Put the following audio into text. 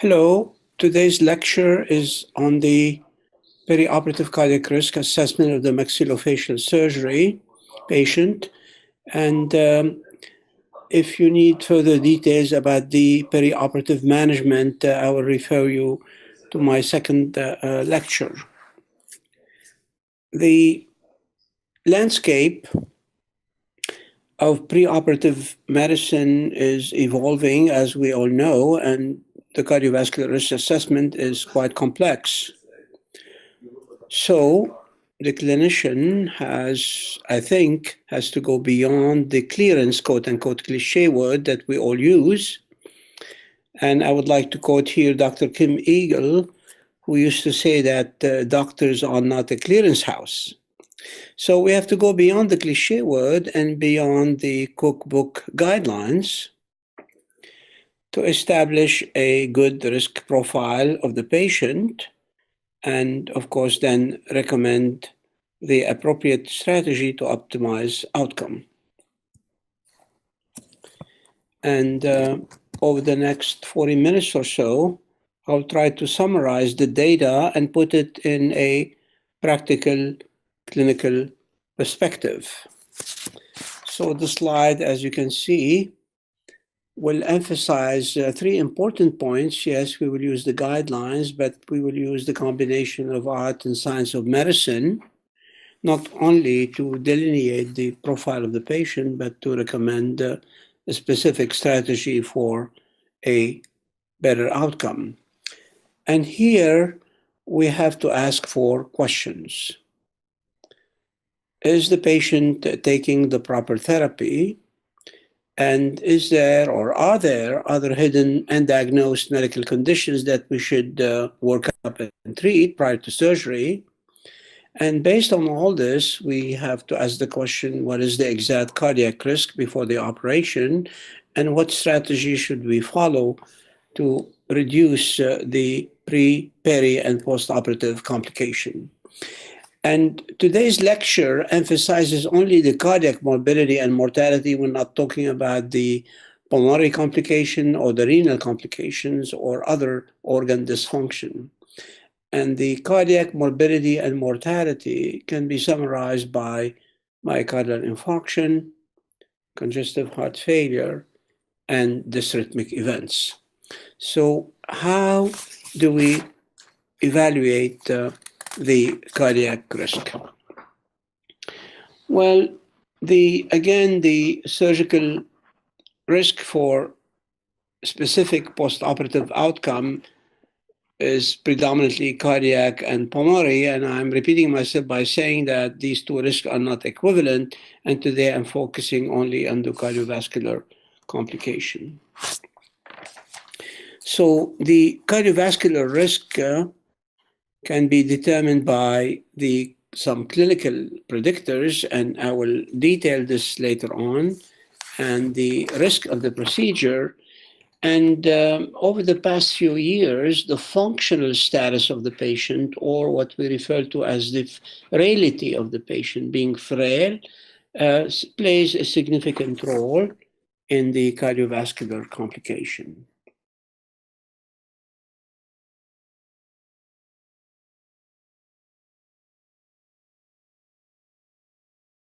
Hello, today's lecture is on the perioperative cardiac risk assessment of the maxillofacial surgery patient. And if you need further details about the perioperative management, I will refer you to my second lecture. The landscape of preoperative medicine is evolving, as we all know, and the cardiovascular risk assessment is quite complex. So the clinician has to go beyond the clearance, quote unquote, cliche word that we all use. And I would like to quote here Dr. Kim Eagle, who used to say that doctors are not a clearance house. So we have to go beyond the cliche word and beyond the cookbook guidelines to establish a good risk profile of the patient and, of course, then recommend the appropriate strategy to optimize outcome. And over the next 40 minutes or so, I'll try to summarize the data and put it in a practical clinical perspective. So the slide, as you can see, will emphasize three important points. Yes, we will use the guidelines, but we will use the combination of art and science of medicine, not only to delineate the profile of the patient, but to recommend a specific strategy for a better outcome. And here we have to ask for questions. Is the patient taking the proper therapy? And is there or are there other hidden and diagnosed medical conditions that we should work up and treat prior to surgery? And based on all this, we have to ask the question, what is the exact cardiac risk before the operation? And what strategy should we follow to reduce the pre, peri, and postoperative complication? And today's lecture emphasizes only the cardiac morbidity and mortality. We're not talking about the pulmonary complication or the renal complications or other organ dysfunction. And the cardiac morbidity and mortality can be summarized by myocardial infarction, congestive heart failure, and dysrhythmic events. So how do we evaluate the cardiac risk? Well, the surgical risk for specific postoperative outcome is predominantly cardiac and pulmonary, and I'm repeating myself by saying that these two risks are not equivalent, and today I'm focusing only on the cardiovascular complication. So the cardiovascular risk can be determined by some clinical predictors, and I will detail this later on, and the risk of the procedure. And over the past few years, the functional status of the patient, or what we refer to as the frailty of the patient, being frail, plays a significant role in the cardiovascular complication.